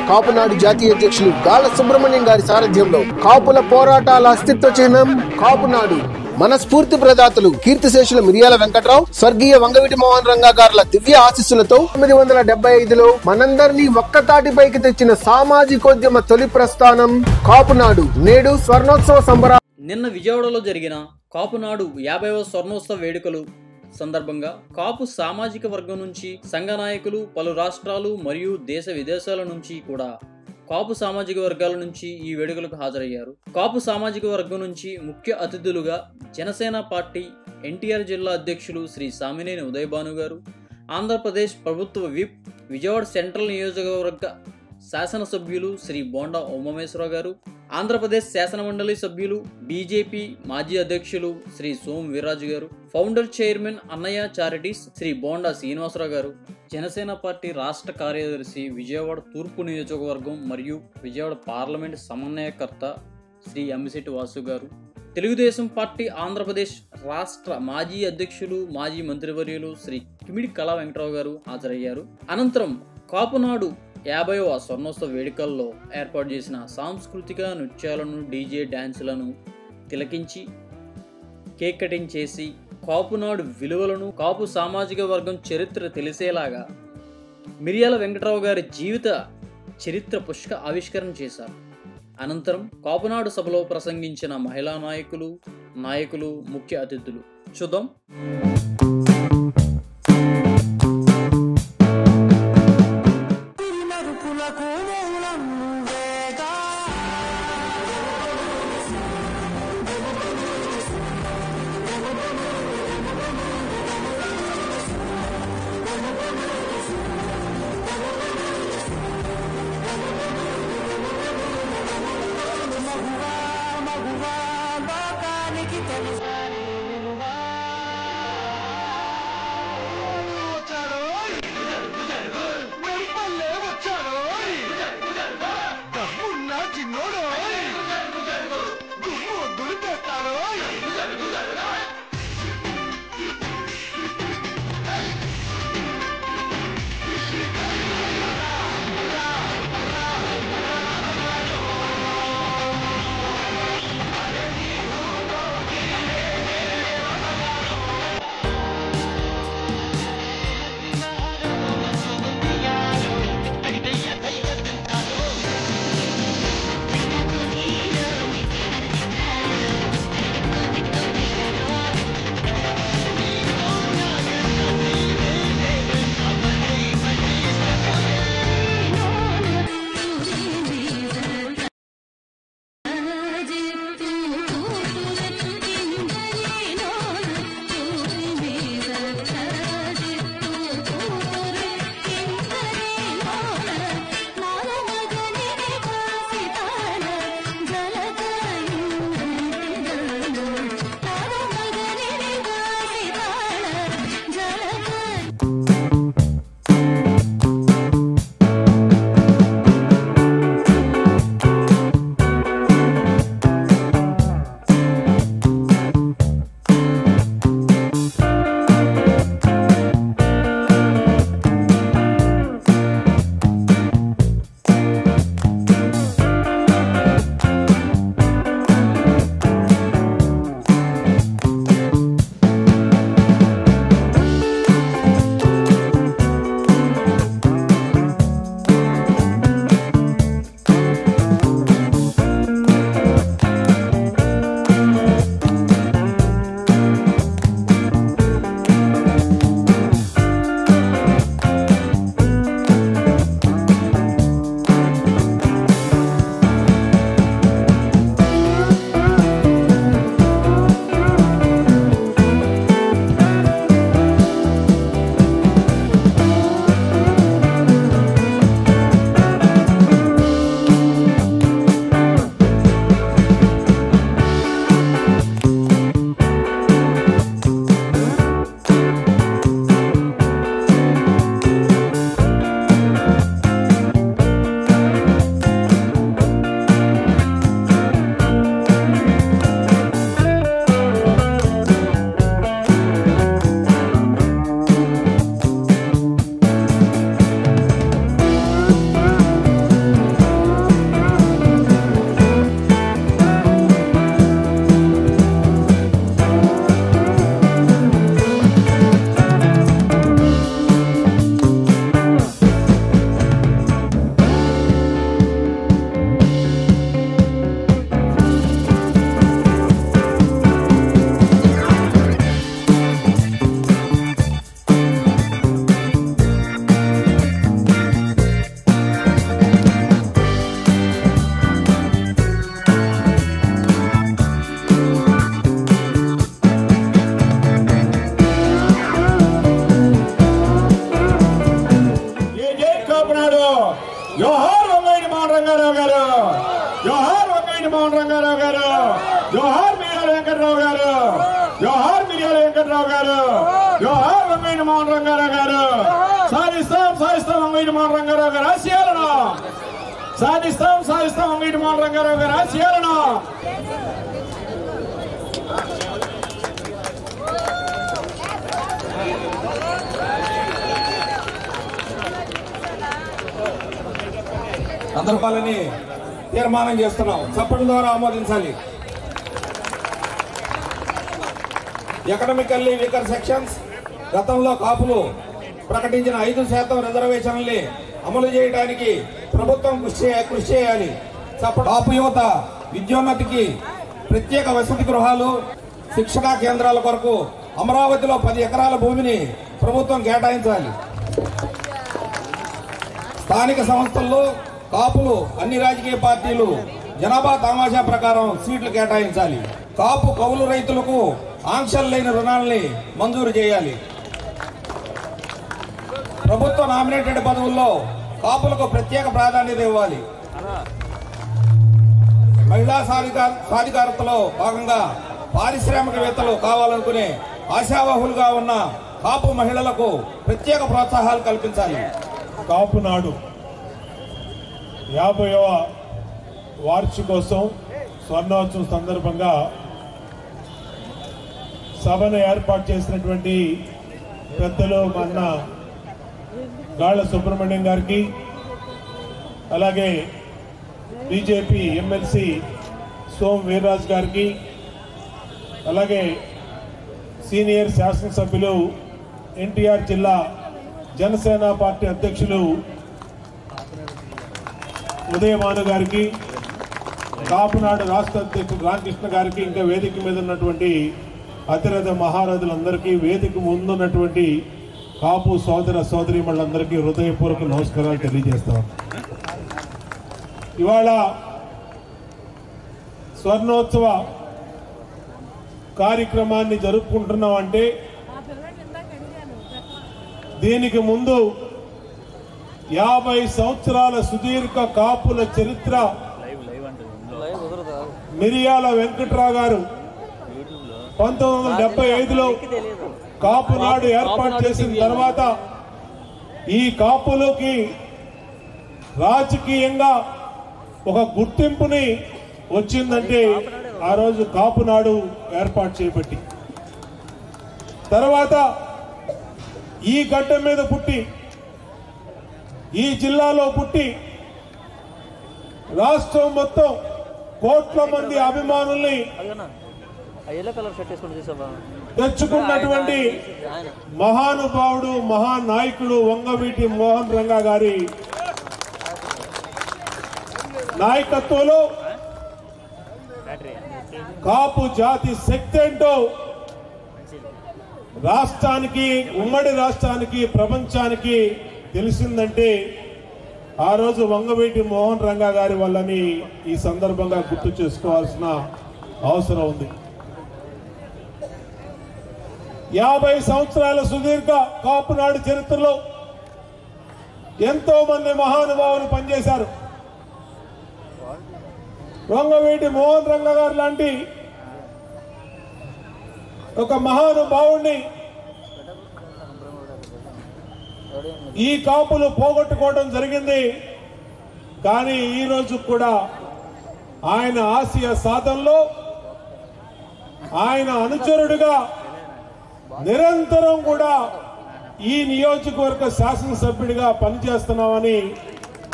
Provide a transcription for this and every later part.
కాపునాడు జాతీయ అధ్యక్షులు గాల సుబ్రహ్మణ్యం గారి సారథ్యంలో కాపుల పోరాటాల అస్తిత్వ చిహ్నం కాపునాడు. మన స్ఫూర్తి ప్రదాతలు కీర్తిశేషుల మిరియాల వెంకట్రావు, స్వర్గీయ వంగవీటి మోహన్ రంగా గారుల దివ్య ఆశీస్సులతో 1975లో మనందరినీ ఒక్కతాటిపైకి తెచ్చిన సామాజికోద్యమ తొలి ప్రస్థానం కాపునాడు నేడు స్వర్ణోత్సవ సంబరాలు. నిన్న విజయవాడలో జరిగిన కాపునాడు 50వ స్వర్ణోత్సవ వేడుకలు సందర్భంగా కాపు సామాజిక వర్గం నుంచి సంఘ నాయకులు, పలు రాష్ట్రాలు మరియు దేశ విదేశాల నుంచి కూడా కాపు సామాజిక వర్గాల నుంచి ఈ వేడుకలకు హాజరయ్యారు. కాపు సామాజిక వర్గం నుంచి ముఖ్య అతిథులుగా జనసేన పార్టీ ఎన్టీఆర్ జిల్లా అధ్యక్షులు శ్రీ సామినేని ఉదయభాను గారు, ఆంధ్రప్రదేశ్ ప్రభుత్వ విప్, విజయవాడ సెంట్రల్ నియోజకవర్గ శాసనసభ్యులు శ్రీ బోండా ఉమామేశ్వరరావు గారు, ఆంధ్రప్రదేశ్ శాసనమండలి సభ్యులు, బీజేపీ మాజీ అధ్యక్షులు శ్రీ సోమ్ వీర్రాజు గారు, ఫౌండర్ చైర్మన్ అన్నయ్య చారిటీస్ శ్రీ బోండా శ్రీనివాసరావు గారు, జనసేన పార్టీ రాష్ట్ర కార్యదర్శి, విజయవాడ తూర్పు నియోజకవర్గం మరియు విజయవాడ పార్లమెంట్ సమన్వయకర్త శ్రీ అమ్మిశెట్టి వాసు గారు, తెలుగుదేశం పార్టీ ఆంధ్రప్రదేశ్ రాష్ట్ర మాజీ అధ్యక్షులు, మాజీ మంత్రివర్యులు శ్రీ కిమిడి కళా వెంకటరావు గారు హాజరయ్యారు. అనంతరం కాపునాడు 50వ స్వర్ణోత్సవ వేడుకల్లో ఏర్పాటు చేసిన సాంస్కృతిక నృత్యాలను, డీజే డ్యాన్సులను తిలకించి కేక్ కటింగ్ చేసి కాపునాడు విలువలను, కాపు సామాజిక వర్గం చరిత్ర తెలిసేలాగా మిరియాల వెంకటరావు గారి జీవిత చరిత్ర పుష్క ఆవిష్కరణ చేశారు. అనంతరం కాపునాడు సభలో ప్రసంగించిన మహిళా నాయకులు, ముఖ్య అతిథులు చూద్దాం. జోహార్ వంగవీటి మోహన్ రంగారావు గారు, జోహార్ వంగవీటి మోహన్ రంగారావు గారు, జోహార్ మిర్యాల వెంకట్రావు గారు, జోహార్ మిర్యాల వెంకట్రావు గారు, జోహార్ వంగవీటి మోహన్ రంగారావు గారు. సాధిస్తాం వంగవీటి మోహన్ రంగారావు గారు ఆశయాలను, సాధిస్తాం వంగవీటి మోహన్ రంగారావు గారు ఆశయాలను. సందర్భాలని తీర్మానం చేస్తున్నాం. చప్పట్ల ద్వారా ఆమోదించాలి. ఎకనామికల్లీ వీకర్ సెక్షన్స్ గతంలో కాపులు ప్రకటించిన 5% రిజర్వేషన్లని అమలు చేయడానికి ప్రభుత్వం కృషి చేయాలి. కాపు యువత విద్యోన్నతికి ప్రత్యేక వసతి గృహాలు, శిక్షణా కేంద్రాల కొరకు అమరావతిలో 10 ఎకరాల భూమిని ప్రభుత్వం కేటాయించాలి. స్థానిక సంస్థల్లో కాపులు అన్ని రాజకీయ పార్టీలు జనాభా తమాషా ప్రకారం సీట్లు కేటాయించాలి. కాపు కౌలు రైతులకు ఆంక్షలు లేని రుణాలని మంజూరు చేయాలి. ప్రభుత్వ నామినేటెడ్ పదవుల్లో కాపులకు ప్రత్యేక ప్రాధాన్యత ఇవ్వాలి. మహిళా సాధికారతలో భాగంగా పారిశ్రామికవేత్తలు కావాలనుకునే ఆశావహులుగా ఉన్న కాపు మహిళలకు ప్రత్యేక ప్రోత్సాహాలు కల్పించాలి. కాపు నాడు 50వ వార్షికోత్సవం స్వర్ణోత్సవం సందర్భంగా సభను ఏర్పాటు చేసినటువంటి పెద్దలు మన గాళ్ళ సుబ్రహ్మణ్యం గారికి, అలాగే బీజేపీ ఎమ్మెల్సీ సోమ్ వీర్రాజు గారికి, అలాగే సీనియర్ శాసనసభ్యులు ఎన్టీఆర్ జిల్లా జనసేన పార్టీ అధ్యక్షులు ఉదయమాను గారికి, కాపునాడు రాష్ట్ర అధ్యక్షుడు రామకృష్ణ గారికి, ఇంకా వేదిక మీద ఉన్నటువంటి అతిరథ మహారథులందరికీ, వేదిక ముందున్నటువంటి కాపు సోదర సోదరీమణులందరికీ హృదయపూర్వక నమస్కారాలు తెలియజేస్తాం. ఇవాళ స్వర్ణోత్సవ కార్యక్రమాన్ని జరుపుకుంటున్నాం అంటే దీనికి ముందు 50 సంవత్సరాల సుదీర్ఘ కాపుల చరిత్ర మిరియాల వెంకట్రావు గారు 1975లో కాపునాడు ఏర్పాటు చేసిన తర్వాత ఈ కాపులకి రాజకీయంగా ఒక గుర్తింపుని వచ్చిందంటే ఆ రోజు కాపునాడు ఏర్పాటు చేయబట్టి, తర్వాత ఈ గడ్డ మీద పుట్టి ఈ జిల్లాలో పుట్టి రాష్ట్రం మొత్తం కోట్ల మంది అభిమానుల్ని తెచ్చుకున్నటువంటి మహానుభావుడు, మహానాయకుడు వంగవీటి మోహన్ రంగా గారి నాయకత్వంలో కాపు జాతి శక్తి ఏంటో రాష్ట్రానికి, ఉమ్మడి రాష్ట్రానికి, ప్రపంచానికి తెలిసిందంటే ఆ రోజు వంగవీటి మోహన్ రంగా గారి వల్లని ఈ సందర్భంగా గుర్తు చేసుకోవాల్సిన అవసరం ఉంది. 50 సంవత్సరాల సుదీర్ఘ కాపునాడు చరిత్రలో ఎంతో మంది మహానుభావులు పనిచేశారు. వంగవీటి మోహన్ రంగా గారు లాంటి ఒక మహానుభావుడిని ఈ కాపులు పోగొట్టుకోవడం జరిగింది. కానీ ఈ రోజు కూడా ఆయన ఆశయ సాధనలో ఆయన అనుచరుడిగా నిరంతరం కూడా ఈ నియోజకవర్గ శాసనసభ్యుడిగా పనిచేస్తున్నామని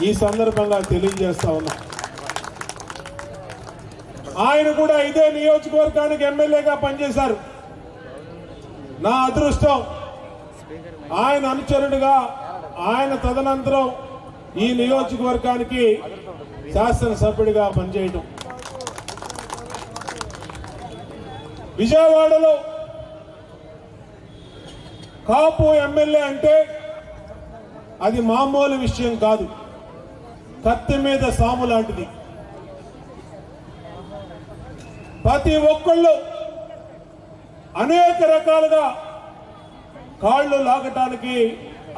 ఈ సందర్భంగా తెలియజేస్తా ఉన్నా. ఆయన కూడా ఇదే నియోజకవర్గానికి ఎమ్మెల్యేగా పనిచేశారు. నా అదృష్టం ఆయన అనుచరుడిగా, ఆయన తదనంతరం ఈ నియోజకవర్గానికి శాసనసభ్యుడిగా పనిచేయటం. విజయవాడలో కాపు ఎమ్మెల్యే అంటే అది మామూలు విషయం కాదు, కత్తి మీద సాము లాంటిది. ప్రతి ఒక్కళ్ళు అనేక రకాలుగా కాళ్ళు లాగటానికి,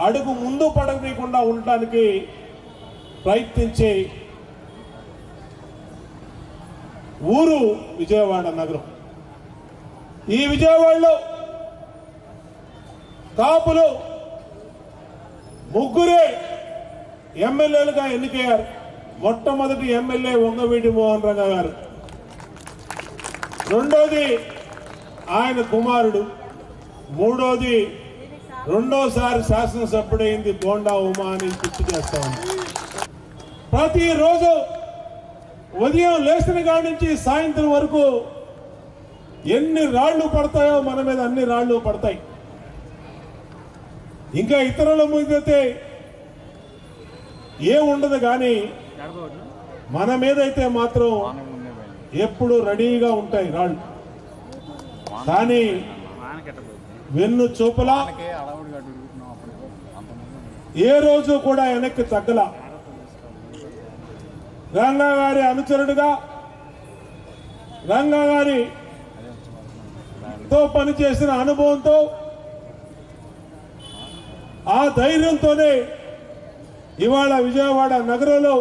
అడుగు ముందు పడనీయకుండా ఉండటానికి ప్రయత్నించే ఊరు విజయవాడ నగరం. ఈ విజయవాడలో కాపులు ముగ్గురే ఎమ్మెల్యేలుగా ఎన్నికయ్యారు. మొట్టమొదటి ఎమ్మెల్యే వంగవీటి మోహన్ రంగా గారు, రెండోది ఆయన కుమారుడు, మూడోది రెండోసారి శాసనసభ్యుడైంది బోండా ఉమా అని గుర్తు చేస్తా ఉంది. ప్రతిరోజు ఉదయం లేచిన కాడి నుంచి సాయంత్రం వరకు ఎన్ని రాళ్లు పడతాయో మన మీద అన్ని రాళ్లు పడతాయి. ఇంకా ఇతరుల మీదైతే ఏముండదు, కానీ మన మీదైతే మాత్రం ఎప్పుడు రెడీగా ఉంటాయి రాళ్ళు. కానీ వెన్ను చూపలా ఏ రోజు కూడా వెనక్కి తగ్గల. రంగా గారి అనుచరుడుగా, రంగా గారితో పనిచేసిన అనుభవంతో, ఆ ధైర్యంతోనే ఇవాళ విజయవాడ నగరంలో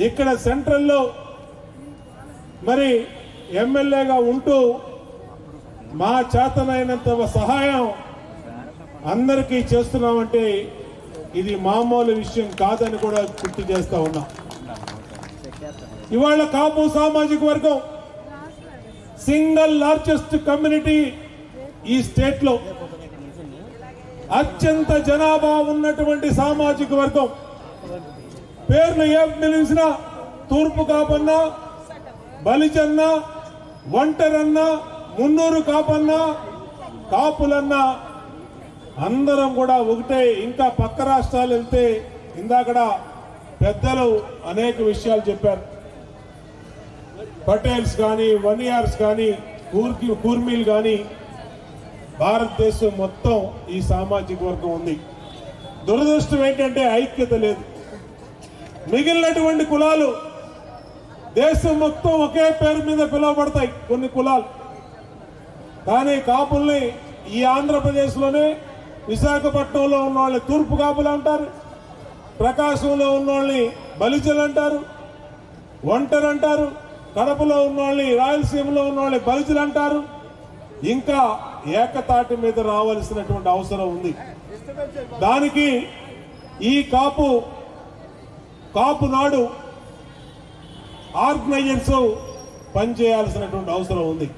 ఇక్కడ సెంట్రల్లో మరి ఎమ్మెల్యేగా ఉంటూ మా చేతనైనంత సహాయం అందరికీ చేస్తున్నామంటే ఇది మామూలు విషయం కాదని కూడా గుర్తు చేస్తా ఉన్నాం. ఇవాళ కాపు సామాజిక వర్గం సింగిల్ లార్జెస్ట్ కమ్యూనిటీ ఈ స్టేట్ లో, అత్యంత జనాభా ఉన్నటువంటి సామాజిక వర్గం. పేర్లు ఏం పిలిచినా తూర్పు కాపన్నా, బలిజన్నా, ఒంటరన్నా, మున్నూరు కాపన్నా, కాపులన్నా అందరం కూడా ఒకటే. ఇంకా పక్క రాష్ట్రాలు వెళ్తే ఇందాకడ పెద్దలు అనేక విషయాలు చెప్పారు. పటేల్స్ కానీ, వనియార్స్ కానీ, కూర్మీలు కానీ, భారతదేశం మొత్తం ఈ సామాజిక వర్గం ఉంది. దురదృష్టం ఏంటంటే ఐక్యత లేదు. మిగిలినటువంటి కులాలు దేశం మొత్తం ఒకే పేరు మీద పిలువబడతాయి కొన్ని కులాలు. కానీ కాపుల్ని ఈ ఆంధ్రప్రదేశ్లోనే విశాఖపట్నంలో ఉన్న వాళ్ళని తూర్పు కాపులు అంటారు, ప్రకాశంలో ఉన్న వాళ్ళని బలిజలు అంటారు, ఒంటరి అంటారు, కడపలో ఉన్న వాళ్ళని, రాయలసీమలో ఉన్న వాళ్ళని బలిజలు అంటారు. ఇంకా ఏకతాటి మీద రావాల్సినటువంటి అవసరం ఉంది. దానికి ఈ కాపు నాడు ఆర్గనైజర్స్ పనిచేయాల్సినటువంటి అవసరం ఉంది.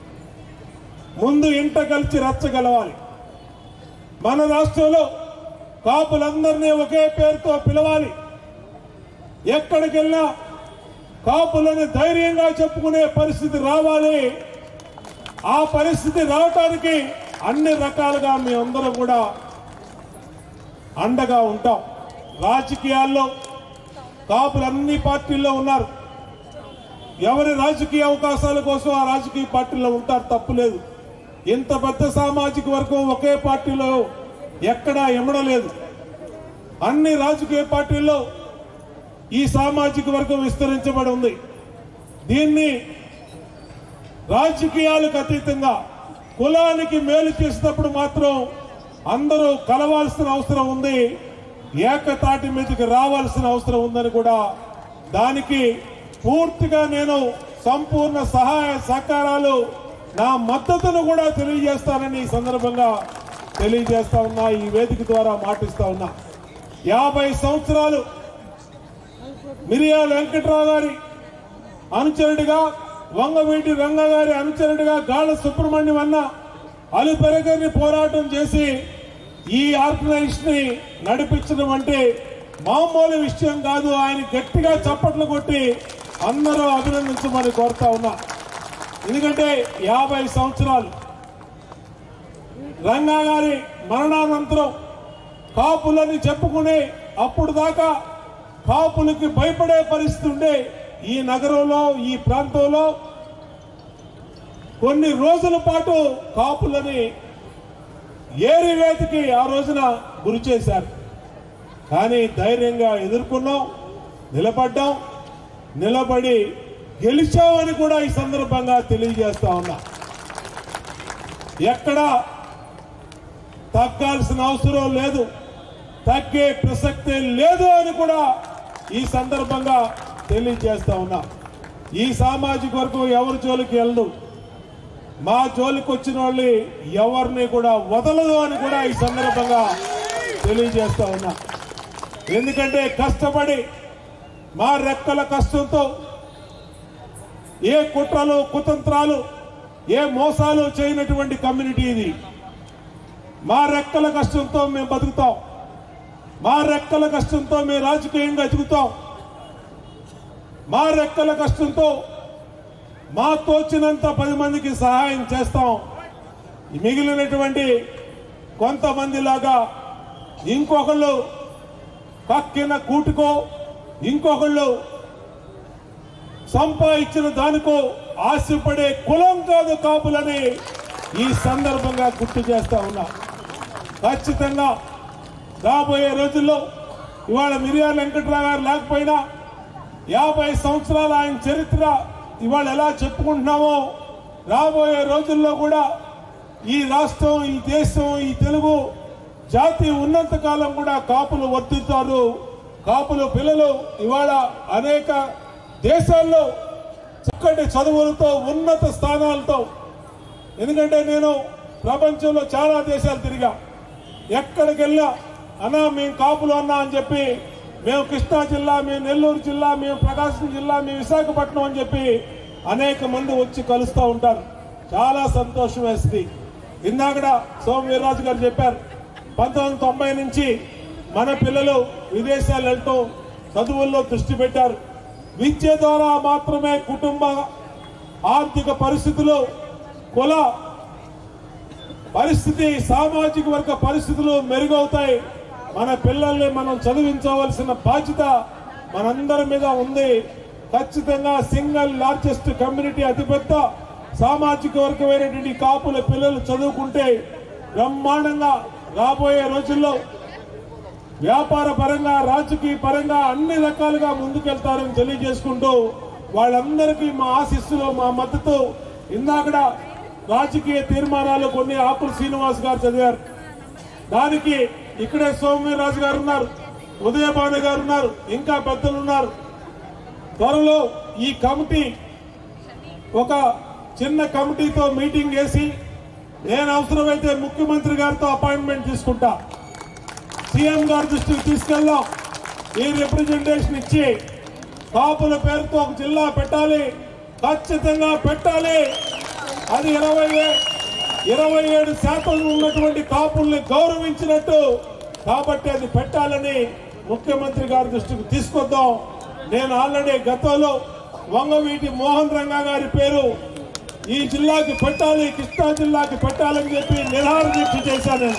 ముందు ఇంట కలిసి రచ్చగలవాలి. మన రాష్ట్రంలో కాపులందరినీ ఒకే పేరుతో పిలవాలి. ఎక్కడికి వెళ్ళినా కాపులను ధైర్యంగా చెప్పుకునే పరిస్థితి రావాలి. ఆ పరిస్థితి రావటానికి అన్ని రకాలుగా మీ అందరం కూడా అండగా ఉంటాం. రాజకీయాల్లో కాపులు అన్ని పార్టీల్లో ఉన్నారు. ఎవరి రాజకీయ అవకాశాల కోసం ఆ రాజకీయ పార్టీలో ఉంటారు, తప్పులేదు. ఇంత పెద్ద సామాజిక వర్గం ఒకే పార్టీలో ఎక్కడా ఎమడలేదు. అన్ని రాజకీయ పార్టీల్లో ఈ సామాజిక వర్గం విస్తరించబడి ఉంది. దీన్ని రాజకీయాలకు అతీతంగా కులానికి మేలు చేసినప్పుడు మాత్రం అందరూ కలవాల్సిన అవసరం ఉంది, ఏకతాటి మీదకి రావాల్సిన అవసరం ఉందని కూడా, దానికి పూర్తిగా నేను సంపూర్ణ సహాయ సహకారాలు, నా మద్దతును కూడా తెలియజేస్తానని ఈ సందర్భంగా తెలియజేస్తా ఉన్నా, ఈ వేదిక ద్వారా మాటిస్తా ఉన్నా. 50 సంవత్సరాలు మిరియాల వెంకట్రావు గారి అనుచరుడిగా, వంగవీటి రంగా గారి అనుచరుడిగా గాళ్ళ సుబ్రహ్మణ్యం అన్న అలుపెరగని పోరాటం చేసి ఈ ఆర్గనైజేషన్ ని నడిపించడం అంటే మామూలు విషయం కాదు. ఆయన గట్టిగా చప్పట్లు కొట్టి అందరూ అభినందించమని కోరుతా ఉన్నా. ఎందుకంటే 50 సంవత్సరాలు రంగా గారి మరణానంతరం కాపులని చెప్పుకునే అప్పుడు దాకా కాపులకి భయపడే పరిస్థితి ఉండే ఈ నగరంలో, ఈ ప్రాంతంలో కొన్ని రోజుల పాటు కాపులని ఏరివేతకి ఆ రోజున గురి చేశారు. కానీ ధైర్యంగా ఎదుర్కొన్నాం, నిలబడ్డాం, నిలబడి గెలిచామని కూడా ఈ సందర్భంగా తెలియజేస్తా ఉన్నా. ఎక్కడా తగ్గాల్సిన అవసరం లేదు, తగ్గే ప్రసక్తే లేదు అని కూడా ఈ సందర్భంగా తెలియజేస్తా ఉన్నా. ఈ సామాజిక వర్గం ఎవరి జోలికి వెళ్ళదు, మా జోలికి వచ్చిన వాళ్ళు ఎవరిని కూడా వదలదు అని కూడా ఈ సందర్భంగా తెలియజేస్తా ఉన్నా. ఎందుకంటే కష్టపడి మా రెక్కల కష్టంతో ఏ కుట్రలు కుతంత్రాలు ఏ మోసాలు చేయనటువంటి కమ్యూనిటీ ఇది. మా రెక్కల కష్టంతో మేము బతుకుతాం, మా రెక్కల కష్టంతో మేము రాజకీయంగా ఎదుగుతాం, మా రెక్కల కష్టంతో మా తోచినంత 10 మందికి సహాయం చేస్తాం. మిగిలినటువంటి కొంతమంది లాగా ఇంకొకళ్ళు కక్కిన కూటుకో ఇంకొకళ్ళు సంపాదించిన దానికో ఆశపడే కులం కాదు కాపులని ఈ సందర్భంగా గుర్తు చేస్తా ఉన్నా. ఖచ్చితంగా రాబోయే రోజుల్లో ఇవాళ మిర్యాల వెంకట్రావు గారు లేకపోయినా 50 సంవత్సరాల ఆయన చరిత్ర ఇవాళ ఎలా చెప్పుకుంటున్నామో రాబోయే రోజుల్లో కూడా ఈ రాష్ట్రం ఈ దేశం ఈ తెలుగు జాతి ఉన్నంత కాలం కూడా కాపులు వర్తిస్తారు. కాపులు పిల్లలు ఇవాళ అనేక దేశాల్లో చక్కటి చదువులతో ఉన్నత స్థానాలతో, ఎందుకంటే నేను ప్రపంచంలో చాలా దేశాలు తిరిగా, ఎక్కడికి వెళ్ళా అన్నా మేము కాపులు అన్నా అని చెప్పి, మేము కృష్ణా జిల్లా, మేము నెల్లూరు జిల్లా, మేము ప్రకాశం జిల్లా, మేము విశాఖపట్నం అని చెప్పి అనేక మంది వచ్చి కలుస్తూ ఉంటారు. చాలా సంతోషం వేస్తుంది. ఇందాక సోము వీర్రాజు గారు చెప్పారు 1990 నుంచి మన పిల్లలు విదేశాలు వెళ్తూ చదువుల్లో దృష్టి పెట్టారు. విద్య ద్వారా మాత్రమే కుటుంబ ఆర్థిక పరిస్థితులు, కుల పరిస్థితి, సామాజిక వర్గ పరిస్థితులు మెరుగవుతాయి. మన పిల్లల్ని మనం చదివించవలసిన బాధ్యత మనందరి మీద ఉంది. ఖచ్చితంగా సింగిల్ లార్జెస్ట్ కమ్యూనిటీ, అతిపెద్ద సామాజిక వర్గమైనటువంటి కాపుల పిల్లలు చదువుకుంటే బ్రహ్మాండంగా రాబోయే రోజుల్లో వ్యాపార పరంగా రాజకీయ పరంగా అన్ని రకాలుగా ముందుకెళ్తారని తెలియజేసుకుంటూ వాళ్ళందరికీ మా ఆశీస్సులు మా మద్దతు. ఇందాక రాజకీయ తీర్మానాలు కొన్ని ఆకుల శ్రీనివాస్ గారు చదివారు. దానికి ఇక్కడే సోమవీర్రాజు గారు ఉన్నారు, ఉదయభాను గారు ఉన్నారు, ఇంకా పెద్దలు ఉన్నారు. త్వరలో ఈ కమిటీ ఒక చిన్న కమిటీతో మీటింగ్ చేసి నేను అవసరమైతే ముఖ్యమంత్రి గారితో అపాయింట్మెంట్ తీసుకుంటా, సీఎం గారి దృష్టికి తీసుకెళ్దాం. ఈ రిప్రజెంటేషన్ ఇచ్చి కాపుల పేరుతో ఒక జిల్లా పెట్టాలి, ఖచ్చితంగా పెట్టాలి. అది 27% ఉన్నటువంటి కాపుల్ని గౌరవించినట్టు కాబట్టి అది పెట్టాలని ముఖ్యమంత్రి గారి దృష్టికి తీసుకొద్దాం. నేను ఆల్రెడీ గతంలో వంగవీటి మోహన్ రంగా గారి పేరు ఈ జిల్లాకి పెట్టాలి, కృష్ణా జిల్లాకి పెట్టాలని చెప్పి నిరాహార దీక్ష చేశాను.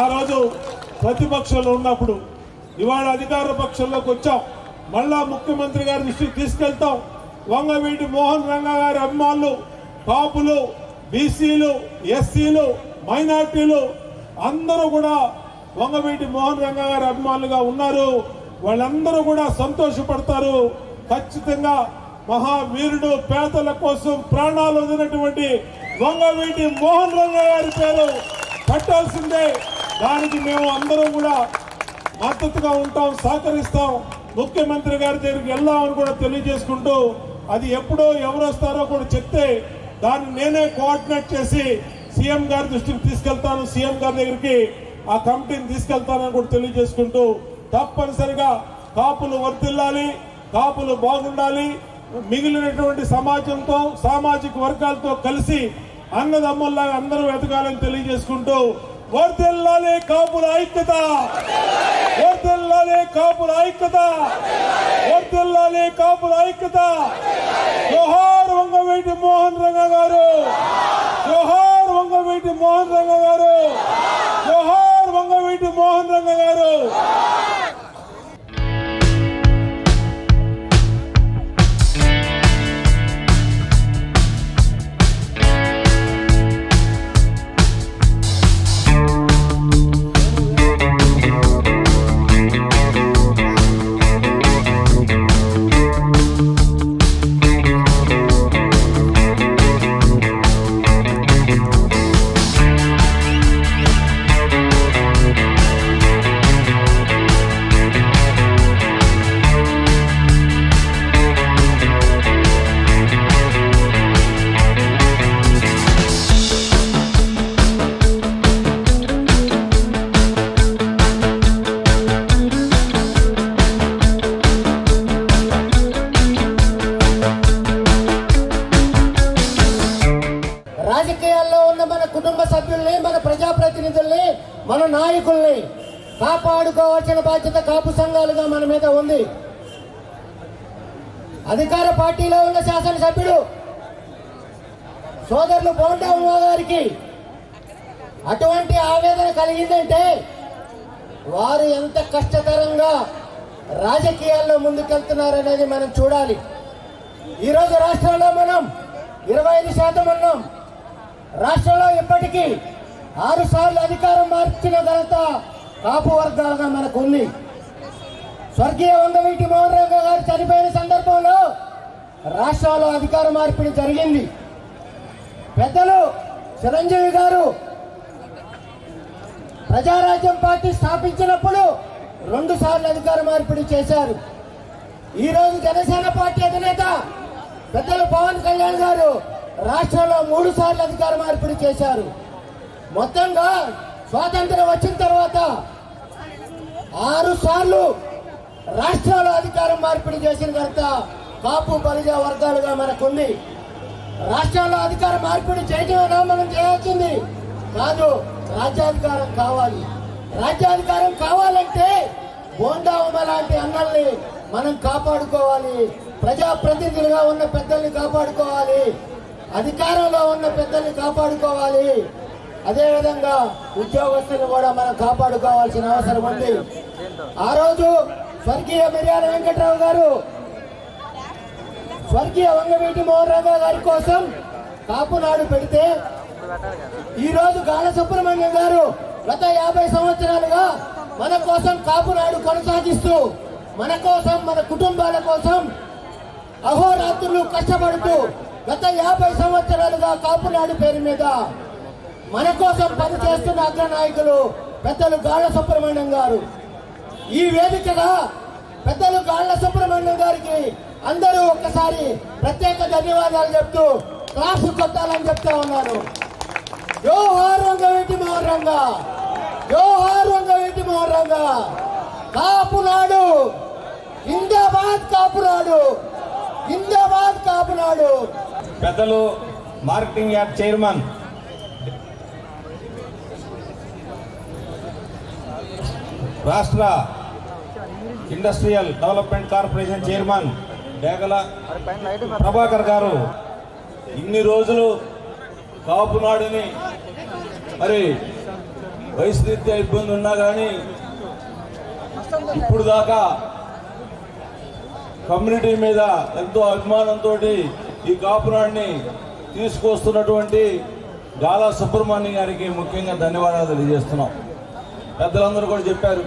ఆ రోజు ప్రతిపక్షంలో ఉన్నప్పుడు, ఇవాళ అధికార పక్షంలోకి వచ్చాం. మళ్ళా ముఖ్యమంత్రి గారి దృష్టికి తీసుకెళ్తాం. వంగవీటి మోహన్ రంగా గారి అభిమానులు కాపులు, బీసీలు, ఎస్సీలు, మైనార్టీలు అందరూ కూడా వంగవీటి మోహన్ రంగా గారి అభిమానులుగా ఉన్నారు. వాళ్ళందరూ కూడా సంతోషపడతారు. ఖచ్చితంగా మహావీరుడు, పేదల కోసం ప్రాణాలు వదిలినటువంటి వంగవీటి మోహన్ రంగా గారి పేరు పెట్టాల్సిందే. దానికి మేము అందరం కూడా మద్దతుగా ఉంటాం, సహకరిస్తాం. ముఖ్యమంత్రి గారి దగ్గరికి వెళ్దామని కూడా తెలియజేసుకుంటూ, అది ఎప్పుడో ఎవరు వస్తారో కూడా చెప్తే దాన్ని నేనే కోఆర్డినేట్ చేసి సీఎం గారి దృష్టికి తీసుకెళ్తాను, సీఎం గారి దగ్గరికి ఆ కమిటీని తీసుకెళ్తానని కూడా తెలియజేసుకుంటూ, తప్పనిసరిగా కాపులు వర్ధిల్లాలి, కాపులు బాగుండాలి, మిగిలినటువంటి సమాజంతో సామాజిక వర్గాలతో కలిసి అన్నదమ్ముల్లాగా అందరూ ఎదగాలని తెలియజేసుకుంటూ, వర్ధిల్లాలి కాపుల ఐక్యత, వర్ధిల్లాలి కాపుల ఐక్యత, వర్ధిల్లాలి కాపుల ఐక్యత. జోహార్ వంగవీటి మోహన్ రంగా గారు, జోహార్ వంగవీటి మోహన్ రంగా గారు, జోహార్ వంగవీటి మోహన్ రంగా గారు. కాపాడుకోవాల్సిన బాధ్యత కాపు సంఘాలుగా మన మీద ఉంది. అధికార పార్టీలో ఉన్న శాసనసభ్యుడు సోదరులు బోండా ఉమ్మ గారికి అటువంటి ఆవేదన కలిగిందంటే వారు ఎంత కష్టతరంగా రాజకీయాల్లో ముందుకెళ్తున్నారనేది మనం చూడాలి. ఈరోజు రాష్ట్రంలో మనం 25% ఉన్నాం. రాష్ట్రంలో ఇప్పటికీ 6 సార్లు అధికారం మార్చిన ఘనత కాపు వర్గాలుగా మనకు ఉంది. స్వర్గీయ వంగవీటి మోహన్ రంగా గారు చనిపోయిన సందర్భంలో రాష్ట్రంలో అధికార మార్పిడి జరిగింది. పెద్దలు చిరంజీవి గారు ప్రజారాజ్యం పార్టీ స్థాపించినప్పుడు 2 సార్లు అధికార మార్పిడి చేశారు. ఈ రోజు జనసేన పార్టీ అధినేత పెద్దలు పవన్ కళ్యాణ్ గారు రాష్ట్రంలో 3 సార్లు అధికార మార్పిడి చేశారు. మొత్తంగా స్వాతంత్రం వచ్చిన తర్వాత 6 సార్లు రాష్ట్రాల్లో అధికారం మార్పిడి చేసిన ఘనత కాపు బలిజ వర్గాలుగా మనకుంది. రాష్ట్రాల్లో అధికార మార్పిడి చేయటమేనా మనం చేయాల్సింది కాదు, రాజ్యాధికారం కావాలి. రాజ్యాధికారం కావాలంటే బోండా ఉమ్మ లాంటి అన్నల్ని మనం కాపాడుకోవాలి. ప్రజాప్రతినిధులుగా ఉన్న పెద్దల్ని కాపాడుకోవాలి. అధికారంలో ఉన్న పెద్దల్ని కాపాడుకోవాలి. అదేవిధంగా ఉద్యోగస్తులను కూడా మనం కాపాడుకోవాల్సిన అవసరం ఉంది. ఆ రోజు స్వర్గీయ మిర్యాల వెంకట్రావు గారు స్వర్గీయ వంగవీటి మోహన్ రంగా గారి కోసం కాపు నాడు పెడితే ఈ రోజు గాల సుబ్రహ్మణ్యం గారు గత 50 సంవత్సరాలుగా మన కోసం కాపు నాడు కొనసాగిస్తూ మన కోసం, మన కుటుంబాల కోసం అహోరాత్రులు కష్టపడుతూ గత 50 సంవత్సరాలుగా కాపు నాడు పేరు మీద మన కోసం పనిచేస్తున్న అగ్రనాయకులు పెద్దలు గాళ్ల సుబ్రహ్మణ్యం గారు. ఈ వేదికగా పెద్దలు గాళ్ల సుబ్రహ్మణ్యం గారికి అందరూ ఒక్కసారి ప్రత్యేక ధన్యవాదాలు చెప్తూ క్లాసు కొట్టాలని చెప్తా ఉన్నాను. జోహార్ వంగవీటి మోహన్ రంగా, జోహార్ వంగవీటి మోహన్ రంగా. కాపునాడు జిందాబాద్, కాపునాడు జిందాబాద్, కాపునాడు. పెద్దలు మార్కెటింగ్ యార్డ్ చైర్మన్ రాష్ట్ర ఇండస్ట్రియల్ డెవలప్మెంట్ కార్పొరేషన్ చైర్మన్ డేగల ప్రభాకర్ గారు ఇన్ని రోజులు కాపునాడుని మరి వయసు రీత్యా ఇబ్బంది ఉన్నా కానీ ఇప్పుడు దాకా కమ్యూనిటీ మీద ఎంతో అభిమానంతో ఈ కాపునాడిని తీసుకొస్తున్నటువంటి గాలా సుబ్రహ్మణ్యం గారికి ముఖ్యంగా ధన్యవాదాలు తెలియజేస్తున్నాం. పెద్దలందరూ కూడా చెప్పారు,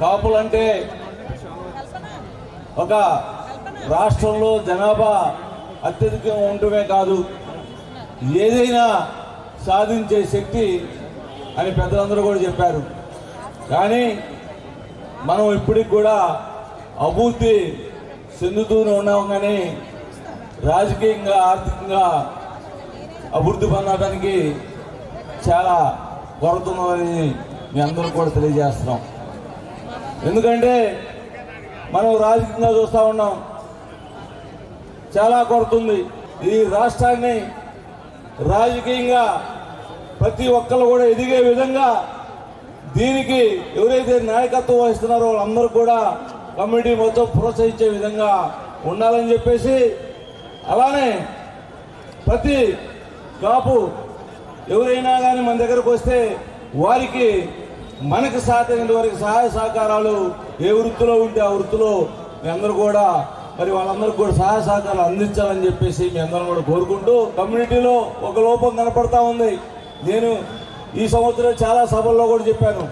కాపులంటే ఒక రాష్ట్రంలో జనాభా అత్యధికంగా ఉండటమే కాదు, ఏదైనా సాధించే శక్తి అని పెద్దలందరూ కూడా చెప్పారు. కానీ మనం ఇప్పటికి కూడా అభివృద్ధి చెందుతూనే ఉన్నాం, కానీ రాజకీయంగా, ఆర్థికంగా అభివృద్ధి పొందడానికి చాలా కొరత ఉన్నదని మీ అందరూ కూడా తెలియజేస్తున్నాం. ఎందుకంటే మనం రాజకీయంగా చూస్తూ ఉన్నాం, చాలా కొరత ఉంది. ఈ రాష్ట్రాన్ని రాజకీయంగా ప్రతి ఒక్కరు కూడా ఎదిగే విధంగా దీనికి ఎవరైతే నాయకత్వం వహిస్తున్నారో వాళ్ళందరూ కూడా కమిటీ మొత్తం ప్రోత్సహించే విధంగా ఉండాలని చెప్పేసి, అలానే ప్రతి కాపు ఎవరైనా కానీ మన దగ్గరకు వస్తే వారికి మనకు సాధ్యమైనంత వరకు సహాయ సహకారాలు ఏ వృత్తిలో ఉంటే ఆ వృత్తిలో మీ అందరూ కూడా మరి వాళ్ళందరికీ కూడా సహాయ సహకారాలు అందించాలని చెప్పేసి మీ అందరం కూడా కోరుకుంటూ, కమ్యూనిటీలో ఒక లోపం కనపడతా ఉంది. నేను ఈ సంవత్సరం చాలా సభల్లో కూడా చెప్పాను,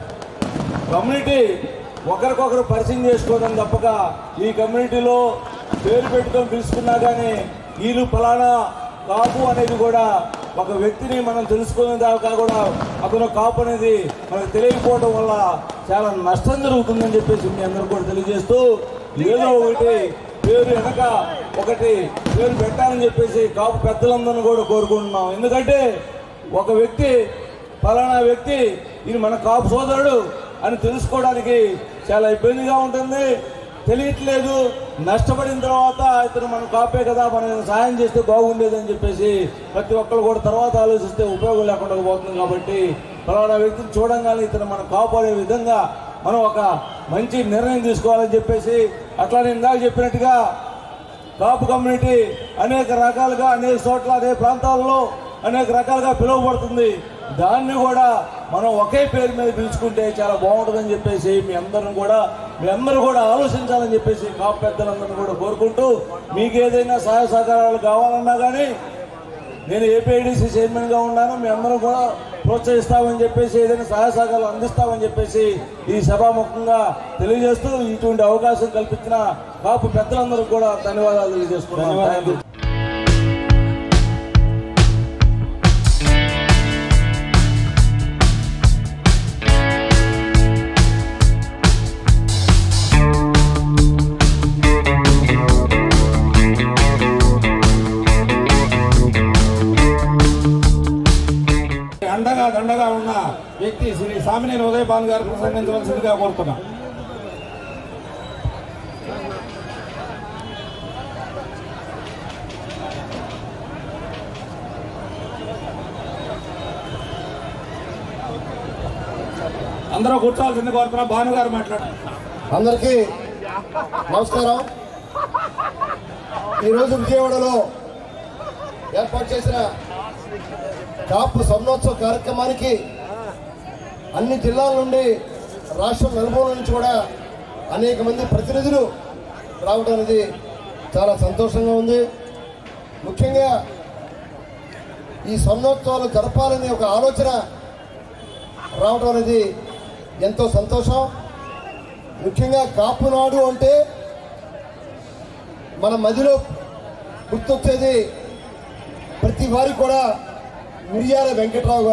కమ్యూనిటీ ఒకరికొకరు పరిచయం చేసుకోవడం తప్పక ఈ కమ్యూనిటీలో పేరు పెట్టుకొని పిలుచుకున్నా కానీ వీళ్ళు ఫలానా కాపు అనేది కూడా ఒక వ్యక్తిని మనం తెలుసుకునే దాకా కూడా అతను కాపు అనేది మనకు తెలియకపోవడం వల్ల చాలా నష్టం జరుగుతుందని చెప్పేసి మీ అందరూ కూడా తెలియజేస్తూ, ఏదో ఒకటి పేరు వెనక ఒకటి పేరు పెట్టాలని చెప్పేసి కాపు పెద్దలందరినీ కూడా కోరుకుంటున్నాం. ఎందుకంటే ఒక వ్యక్తి ఫలానా వ్యక్తి ఇది మన కాపు సోదరుడు అని తెలుసుకోవడానికి చాలా ఇబ్బందిగా ఉంటుంది, తెలియట్లేదు. నష్టపడిన తర్వాత ఇతను మనం కాపే కదా, మనం సహాయం చేస్తే బాగుండేదని చెప్పేసి ప్రతి ఒక్కరు కూడా తర్వాత ఆలోచిస్తే ఉపయోగం లేకుండా పోతుంది. కాబట్టి ఫలానా వ్యక్తిని చూడంగానే ఇతను మనం కాపాడే విధంగా మనం ఒక మంచి నిర్ణయం తీసుకోవాలని చెప్పేసి, అట్లానే ఇందాక చెప్పినట్టుగా కాపు కమ్యూనిటీ అనేక రకాలుగా అనేక చోట్ల అనేక ప్రాంతాల్లో అనేక రకాలుగా పిలువబడుతుంది. దాన్ని కూడా మనం ఒకే పేరు మీద పిలుచుకుంటే చాలా బాగుంటుందని చెప్పేసి మీ అందరూ కూడా ఆలోచించాలని చెప్పేసి కాపు పెద్దలందరినీ కూడా కోరుకుంటూ, మీకు ఏదైనా సహాయ సహకారాలు కావాలన్నా కానీ నేను ఏపీఐడిసి చైర్మన్గా ఉన్నాను, మీ అందరూ కూడా ప్రోత్సహిస్తామని చెప్పేసి, ఏదైనా సహాయ సహకారాలు అందిస్తామని చెప్పేసి ఈ సభాముఖంగా తెలియజేస్తూ ఇటువంటి అవకాశం కల్పించిన కాపు పెద్దలందరూ కూడా ధన్యవాదాలు తెలియజేస్తున్నాను. దండగా ఉన్న వ్యక్తి శ్రీ సామినేని ఉదయభాను గారు ప్రసంగించవలసిందిగా కోరుతున్నాం. అందరూ కూర్చోవాల్సింది కోరుతున్నాం. భాను గారు మాట్లాడారు. అందరికీ నమస్కారం. ఈరోజు విజయవాడలో ఏర్పాటు చేసిన కాపు స్వర్ణోత్సవ కార్యక్రమానికి అన్ని జిల్లాల నుండి, రాష్ట్రం నలుమూల నుంచి కూడా అనేక మంది ప్రతినిధులు రావడం అనేది చాలా సంతోషంగా ఉంది. ముఖ్యంగా ఈ స్వర్ణోత్సవాలు జరపాలనే ఒక ఆలోచన రావడం అనేది ఎంతో సంతోషం. ముఖ్యంగా కాపు నాడు అంటే మన మదిలో గుర్తొచ్చేది ప్రతి వారికి కూడా మిరియాల వెంకట్రావు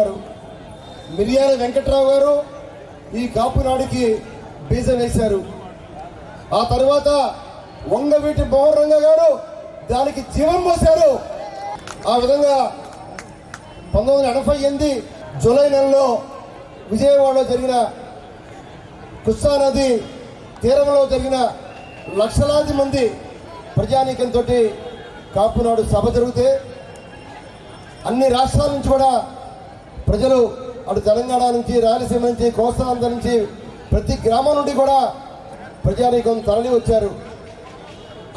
గారు ఈ కాపు నాడుకి బీజం వేశారు. ఆ తర్వాత వంగవీటి మోహన్ రంగా గారు దానికి జీవం పోశారు. ఆ విధంగా 1988 జూలై నెలలో విజయవాడలో జరిగిన కృష్ణానది తీరంలో జరిగిన లక్షలాది మంది ప్రజానీకంతో కాపునాడు సభ జరిగితే అన్ని రాష్ట్రాల నుంచి కూడా ప్రజలు, అటు తెలంగాణ నుంచి, రాయలసీమ నుంచి, కోస్తాంధ్ర నుంచి, ప్రతి గ్రామం నుండి కూడా ప్రజానీకం తరలి వచ్చారు.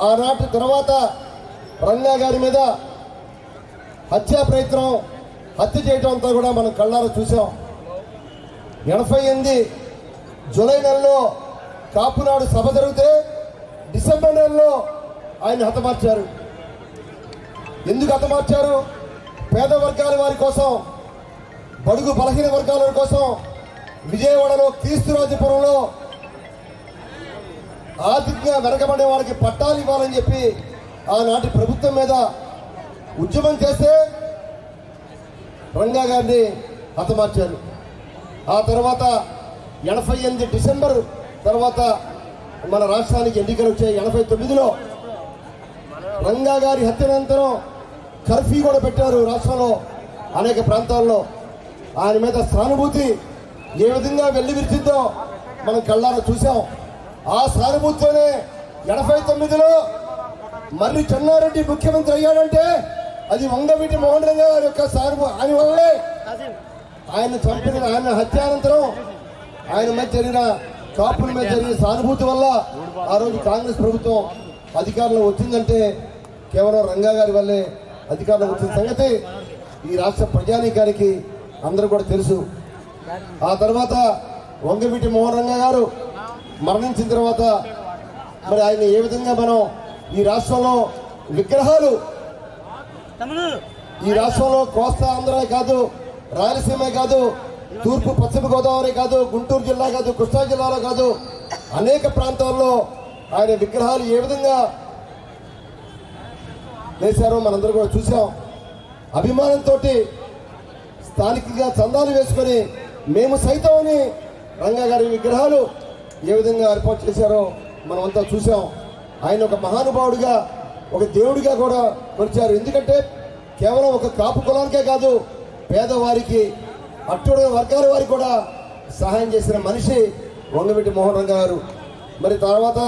ఆనాటి తర్వాత రంగా గారి మీద హత్య చేయటం అంతా కూడా మనం కళ్ళారా చూసాం. 88 జూలై నెలలో కాపునాడు సభ జరిగితే డిసెంబర్ నెలలో ఆయన హతమార్చారు. ఎందుకు హతమార్చారు? పేద వర్గాల వారి కోసం, బడుగు బలహీన వర్గాల కోసం విజయవాడలో క్రీస్తురాజపురంలో ఆర్థికంగా వెనకబడే వారికి పట్టాలు ఇవ్వాలని చెప్పి ఆనాటి ప్రభుత్వం మీద ఉద్యమం చేస్తే రంగా గారిని హతమార్చారు. ఆ తర్వాత 88 డిసెంబర్ తర్వాత మన రాష్ట్రానికి ఎన్నికలు వచ్చాయి. 89లో రంగా గారి హత్యానంతరం కర్ఫ్యూ కూడా పెట్టారు రాష్ట్రంలో అనేక ప్రాంతాల్లో. ఆయన మీద సానుభూతి ఏ విధంగా వెళ్ళి విరిచిందో మనం కళ్ళారా చూసాం. ఆ సానుభూతితోనే 89లో మర్రి చెన్నారెడ్డి ముఖ్యమంత్రి అయ్యాడంటే అది వంగవీటి మోహన్ రంగా గారి యొక్క సానుభూతి. ఆయన వల్లే ఆయన చంపిన, ఆయన హత్యానంతరం ఆయన మీద జరిగిన, కాపుల మీద జరిగిన సానుభూతి వల్ల ఆ రోజు కాంగ్రెస్ ప్రభుత్వం అధికారంలో వచ్చిందంటే కేవలం రంగా గారి వల్లే అధికారంలో వచ్చిన సంగతి ఈ రాష్ట్ర ప్రజానీకానికి అందరూ కూడా తెలుసు. ఆ తర్వాత వంగవీటి మోహన్ రంగా గారు మరణించిన తర్వాత మరి ఆయన ఏ విధంగా మనం ఈ రాష్ట్రంలో విగ్రహాలు, ఈ రాష్ట్రంలో కోస్తా ఆంధ్ర కాదు, రాయలసీమ కాదు, తూర్పు పశ్చిమ గోదావరి కాదు, గుంటూరు జిల్లా కాదు, కృష్ణా జిల్లాలో కాదు, అనేక ప్రాంతాల్లో ఆయన విగ్రహాలు ఏ విధంగా వేశారో మనందరూ కూడా చూసాం. అభిమానంతో స్థానికంగా చందాలు వేసుకొని మేము సైతం అని రంగా గారి విగ్రహాలు ఏ విధంగా ఏర్పాటు చేశారో మనమంతా చూసాం. ఆయన ఒక మహానుభావుడిగా, ఒక దేవుడిగా కూడా కొలిచారు. ఎందుకంటే కేవలం ఒక కాపు కులానికే కాదు, పేదవారికి, అట్టడుగు వర్గాల వారికి కూడా సహాయం చేసిన మనిషి వంగవీటి మోహన్ రంగా గారు. మరి తర్వాత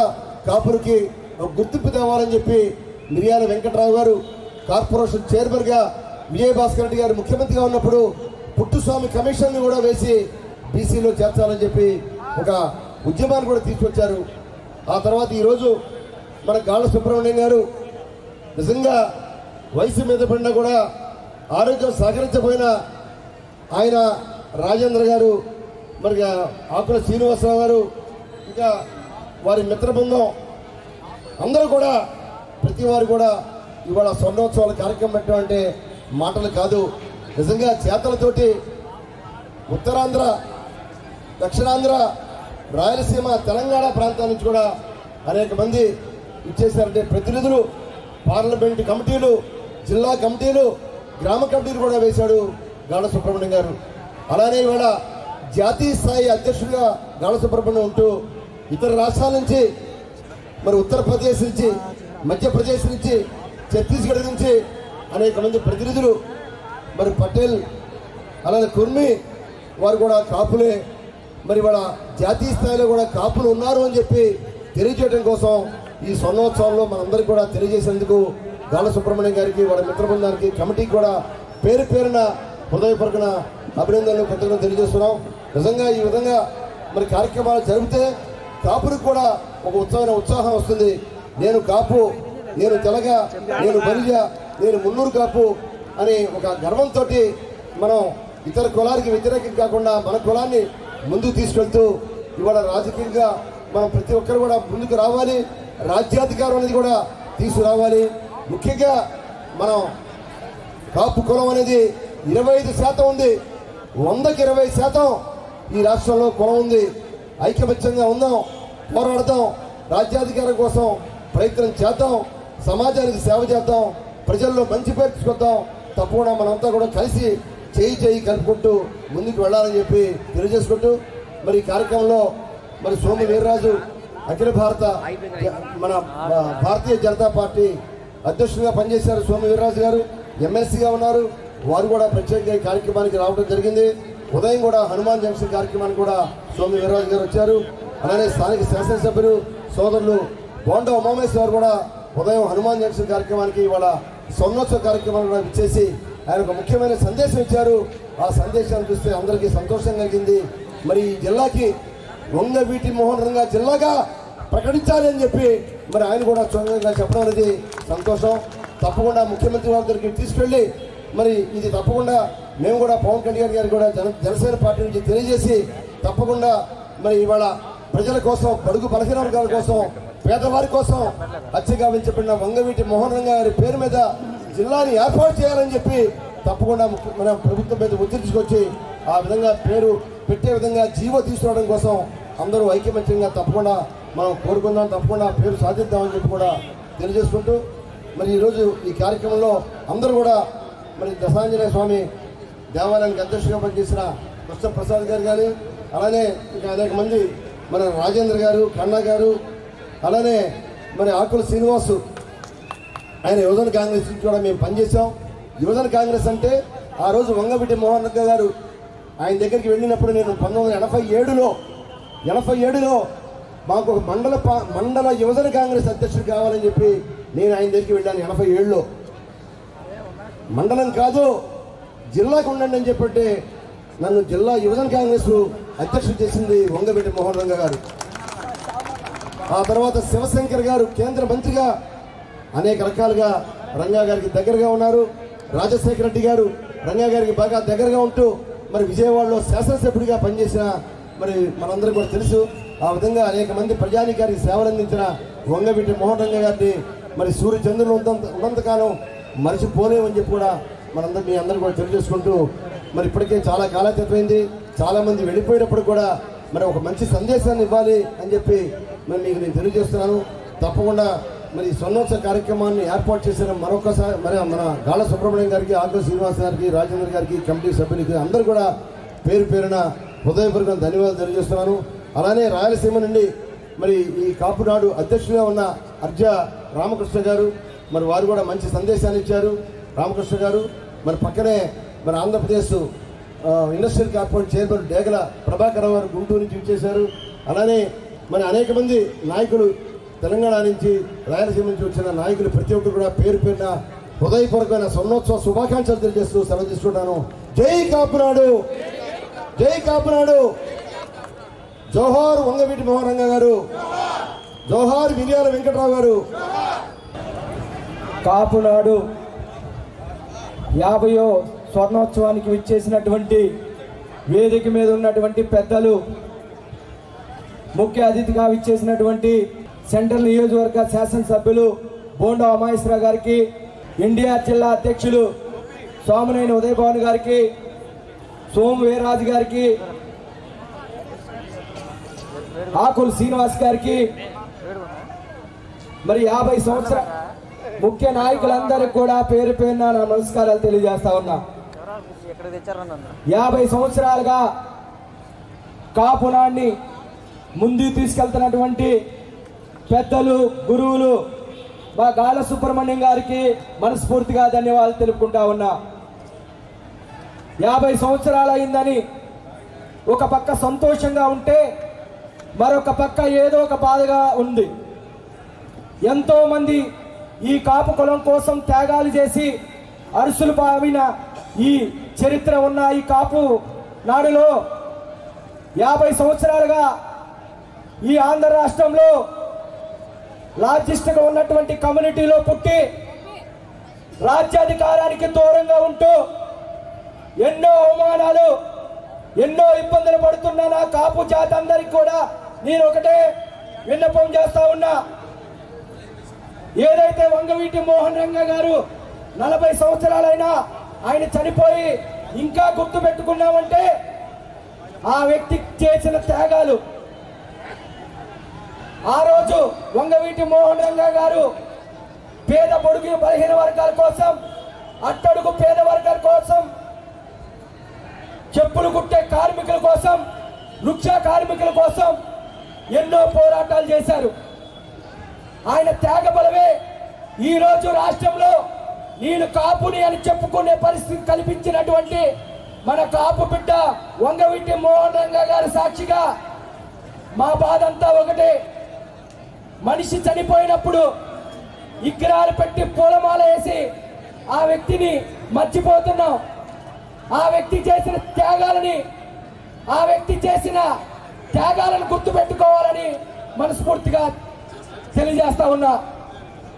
కాపురికి ఒక గుర్తింపు తేవాలని చెప్పి మిరియాల వెంకట్రావు గారు కార్పొరేషన్ చైర్మన్గా, విజయభాస్కర్ రెడ్డి గారు ముఖ్యమంత్రిగా ఉన్నప్పుడు పుట్టుస్వామి కమిషన్ కూడా వేసి బీసీలో చేర్చాలని చెప్పి ఒక ఉద్యమాన్ని కూడా తీసుకొచ్చారు. ఆ తర్వాత ఈరోజు మన గాళ్ళ సుబ్రహ్మణ్యం గారు నిజంగా వయసు మీద పడినా కూడా ఆరోగ్యం సహకరించకపోయినా ఆయన రాజేంద్ర గారు, మరి ఆకుల శ్రీనివాసరావు గారు, ఇంకా వారి మిత్ర బృందం అందరూ కూడా ప్రతి వారు కూడా ఇవాళ స్వర్ణోత్సవాల కార్యక్రమం పెట్టడం అంటే మాటలు కాదు, నిజంగా చేతలతోటి ఉత్తరాంధ్ర, దక్షిణాంధ్ర, రాయలసీమ, తెలంగాణ ప్రాంతాల నుంచి కూడా అనేక మంది ఇచ్చేసారంటే ప్రతినిధులు, పార్లమెంట్ కమిటీలు, జిల్లా కమిటీలు, గ్రామ కమిటీలు కూడా వేశాడు గాళ్ళ సుబ్రహ్మణ్యం గారు. అలానే ఇవాళ జాతీయ స్థాయి అధ్యక్షుడిగా గాళ్ళ సుబ్రహ్మణ్యం ఉంటూ ఇతర రాష్ట్రాల నుంచి, మరి ఉత్తరప్రదేశ్ నుంచి, మధ్యప్రదేశ్ నుంచి, ఛత్తీస్గఢ్ నుంచి అనేక మంది ప్రతినిధులు, మరి పటేల్ అలానే కుర్మి వారు కూడా కాపులే. మరి వాళ్ళ జాతీయ స్థాయిలో కూడా కాపులు ఉన్నారు అని చెప్పి తెలియజేయడం కోసం ఈ స్వర్ణోత్సవంలో మనందరికీ కూడా తెలియజేసేందుకు గాళ్ళ సుబ్రహ్మణ్యం గారికి, వాళ్ళ మిత్ర బృందానికి, కమిటీకి కూడా పేరు పేరున హృదయపూర్వక అభినందనలు కృతజ్ఞతలు తెలియజేస్తున్నాం. నిజంగా ఈ విధంగా మరి కార్యక్రమాలు జరిగితే కాపులకు కూడా ఒక ఉత్సాహం వస్తుంది. నేను కాపు, నేను తెలగ, నేను బలిజ, నేను మున్నూరు కాపు అని ఒక గర్వంతో మనం ఇతర కులానికి వ్యతిరేకం కాకుండా మన కులాన్ని ముందుకు తీసుకెళ్తూ ఇవాళ రాజకీయంగా మనం ప్రతి ఒక్కరు కూడా ముందుకు రావాలి, రాజ్యాధికారం అనేది కూడా తీసుకురావాలి. ముఖ్యంగా మనం కాపు కులం అనేది 25% ఉంది, 100కి 20% ఈ రాష్ట్రంలో కులం ఉంది. ఐకమత్యంగా ఉందాం, పోరాడదాం, రాజ్యాధికారం కోసం ప్రయత్నం చేద్దాం, సమాజానికి సేవ చేద్దాం, ప్రజల్లో మంచి పేరు తీసుకొద్దాం. తప్పకుండా మనంతా కూడా కలిసి చేయి కలుపుకుంటూ ముందుకు వెళ్ళాలని చెప్పి తెలియజేసుకుంటూ మరి ఈ కార్యక్రమంలో మరి సోము వీర్రాజు అఖిల భారత మన భారతీయ జనతా పార్టీ అధ్యక్షుడిగా పనిచేశారు. సోము వీర్రాజు గారు ఎమ్మెల్సీగా ఉన్నారు. వారు కూడా ప్రత్యేకంగా ఈ కార్యక్రమానికి రావడం జరిగింది. ఉదయం కూడా హనుమాన్ జంక్షన్ కార్యక్రమానికి కూడా సోము వీర్రాజు గారు వచ్చారు. అలానే స్థానిక శాసనసభ్యులు సోదరులు బోండా ఉమామేశ్వర్ కూడా ఉదయం హనుమాన్ జంక్షన్ కార్యక్రమానికి ఇవాళ స్వర్ణోత్సవ కార్యక్రమాన్ని కూడా ఇచ్చేసి ఆయన ఒక ముఖ్యమైన సందేశం ఇచ్చారు. ఆ సందేశాన్ని చూస్తే అందరికీ సంతోషం కలిగింది. మరి ఈ జిల్లాకి వంగవీటి మోహన్ రంగా జిల్లాగా ప్రకటించాలి అని చెప్పి మరి ఆయన కూడా చొంగంగా చెప్పడం అనేది సంతోషం. తప్పకుండా ముఖ్యమంత్రి వారి దగ్గరికి తీసుకెళ్ళి మరి ఇది తప్పకుండా మేము కూడా పవన్ కళ్యాణ్ గారికి కూడా జనసేన పార్టీ నుంచి తెలియజేసి తప్పకుండా మరి ఇవాళ ప్రజల కోసం, బడుగు బలహీన వర్గాల కోసం, పేదవారి కోసం హత్యగా వెంచబడిన వంగవీటి మోహన్ రంగా గారి పేరు మీద జిల్లాని ఏర్పాటు చేయాలని చెప్పి తప్పకుండా మన ప్రభుత్వం మీద ఒత్తిడి తీసుకొచ్చి ఆ విధంగా పేరు పెట్టే విధంగా జీవో తీసుకురావడం కోసం అందరూ ఐకమత్యంగా తప్పకుండా మనం కోరుకుందాం, తప్పకుండా పేరు సాధిద్దామని చెప్పి కూడా తెలియజేసుకుంటూ మరి ఈరోజు ఈ కార్యక్రమంలో అందరూ కూడా మరి దశాంజనేయ స్వామి దేవాలయానికి అధ్యక్షుడిగా పనిచేసిన కృష్ణప్రసాద్ గారు కానీ, అలానే ఇంకా అనేక మంది మన రాజేంద్ర గారు, కన్నా గారు, అలానే మరి ఆకుల శ్రీనివాసు, ఆయన యువజన కాంగ్రెస్ నుంచి కూడా మేము పనిచేసాం. యువజన కాంగ్రెస్ అంటే ఆ రోజు వంగవీటి మోహన్ రంగా గారు ఆయన దగ్గరికి వెళ్ళినప్పుడు నేను 1987లో మాకు ఒక మండల యువజన కాంగ్రెస్ అధ్యక్షుడు కావాలని చెప్పి నేను ఆయన దగ్గరికి వెళ్ళాను. 87లో మండలం కాదు జిల్లాకు ఉండండి అని చెప్పంటే నన్ను జిల్లా యువజన కాంగ్రెస్ అధ్యక్షుడు చేసింది వంగవీటి మోహన్ రంగా గారు. ఆ తర్వాత శివశంకర్ గారు కేంద్ర మంత్రిగా అనేక రకాలుగా రంగా గారికి దగ్గరగా ఉన్నారు. రాజశేఖర రెడ్డి గారు రంగా గారికి బాగా దగ్గరగా ఉంటూ మరి విజయవాడలో శాసనసభ్యుడిగా పనిచేసిన మరి మనందరికీ కూడా తెలుసు. ఆ విధంగా అనేక మంది ప్రజానీకారికి సేవలు అందించిన వంగవీటి మోహన్ రంగా గారిని మరి సూర్యచంద్రులు ఉన్నంతకాలం మరిచిపోలేమని చెప్పి కూడా మీ అందరూ కూడా తెలియజేసుకుంటూ మరి ఇప్పటికే చాలా కాలతీతమైంది. చాలామంది వెళ్ళిపోయినప్పుడు కూడా మరి ఒక మంచి సందేశాన్ని ఇవ్వాలి అని చెప్పి మరి మీకు నేను తెలియజేస్తున్నాను. తప్పకుండా మరి స్వర్ణోత్సవ కార్యక్రమాన్ని ఏర్పాటు చేసిన మరొకసారి మరి మన గాళ్ళ సుబ్రహ్మణ్యం గారికి, ఆకుల శ్రీనివాస్ గారికి, రాజేంద్ర గారికి, కమిటీ సభ్యులకి అందరూ కూడా పేరు పేరున హృదయపూర్వక ధన్యవాదాలు తెలియజేస్తున్నాను. అలానే రాయలసీమ నుండి మరి ఈ కాపునాడు అధ్యక్షుడిగా ఉన్న అర్జా రామకృష్ణ గారు మరి వారు కూడా మంచి సందేశాన్ని ఇచ్చారు. రామకృష్ణ గారు మరి పక్కనే మన ఆంధ్రప్రదేశ్ ఇండస్ట్రియల్ కార్పొరేషన్ చైర్మన్ డేగల ప్రభాకర్ గారు గుంటూరు నుంచి ఇచ్చేశారు. అలానే మరి అనేక మంది నాయకులు తెలంగాణ నుంచి, రాయలసీమ నుంచి వచ్చిన నాయకులు ప్రతి ఒక్కరు కూడా పేరు పేరున హృదయపూర్వకమైన స్వర్ణోత్సవ శుభాకాంక్షలు తెలియజేస్తూ సెలవు తీసుకుంటాను. జై కాపునాడు, జై కాపునాడు. జోహార్ వంగవీటి మోహన్ రంగా గారు, జోహార్ మిర్యాల వెంకట్రావు గారు. కాపునాడు 50వ స్వర్ణోత్సవానికి విచ్చేసినటువంటి వేదిక మీద ఉన్నటువంటి పెద్దలు, ముఖ్య అతిథిగా విచ్చేసినటువంటి సెంట్రల్ నియోజకవర్గ శాసనసభ్యులు బోండా అమాయేశ్వరరావు గారికి, ఎన్టీఆర్ జిల్లా అధ్యక్షులు సోమనేని ఉదయభవన్ గారికి, సోము వీర్రాజు గారికి, ఆకుల శ్రీనివాస్ గారికి, మరి 50 సంవత్సరాల ముఖ్య నాయకులందరికీ కూడా పేరు పేరున నా నమస్కారాలు తెలియజేస్తా ఉన్నా. 50 సంవత్సరాలుగా కాపునాడిని ముందుకు తీసుకెళ్తున్నటువంటి పెద్దలు, గురువులు మా గాల సుబ్రహ్మణ్యం గారికి మనస్ఫూర్తిగా ధన్యవాదాలు తెలుపుకుంటా ఉన్నా. 50 సంవత్సరాలు అయిందని ఒక పక్క సంతోషంగా ఉంటే మరొక పక్క ఏదో ఒక బాధగా ఉంది. ఎంతో మంది ఈ కాపు కులం కోసం త్యాగాలు చేసి అరుసులు పావిన ఈ చరిత్ర ఉన్న ఈ కాపు నాడులో 50 సంవత్సరాలుగా ఈ ఆంధ్ర రాష్ట్రంలో లార్జెస్ట్గా ఉన్నటువంటి కమ్యూనిటీలో పుట్టి రాజ్యాధికారానికి దూరంగా ఉంటూ ఎన్నో అవమానాలు, ఎన్నో ఇబ్బందులు పడుతున్న నా కాపు జాతి అందరికి కూడా నేను ఒకటే విన్నపం చేస్తా ఉన్నా. ఏదైతే వంగవీటి మోహన్ రంగా గారు 40 సంవత్సరాలైనా ఆయన చనిపోయి ఇంకా గుర్తు పెట్టుకున్నామంటే ఆ వ్యక్తి చేసిన త్యాగాలు. ఆ రోజు వంగవీటి మోహన్ రంగా గారు పేద పొడుగు బలహీన వర్గాల కోసం, అట్టడుగు పేద వర్గాల కోసం, చెప్పులు కుట్టే కార్మికుల కోసం, వృక్ష కార్మికుల కోసం ఎన్నో పోరాటాలు చేశారు. ఆయన త్యాగ బలమే ఈ రోజు రాష్ట్రంలో నేను కాపుని అని చెప్పుకునే పరిస్థితి కల్పించినటువంటి మన కాపు బిడ్డ వంగవీటి మోహన్ రంగా గారి సాక్షిగా మా బాధ అంతా ఒకటే. మనిషి చనిపోయినప్పుడు విగ్రహాలు పెట్టి పూలమాల వేసి ఆ వ్యక్తిని మర్చిపోతున్నాం. ఆ వ్యక్తి చేసిన త్యాగాలను గుర్తుపెట్టుకోవాలని మనస్ఫూర్తిగా తెలియజేస్తా ఉన్నా.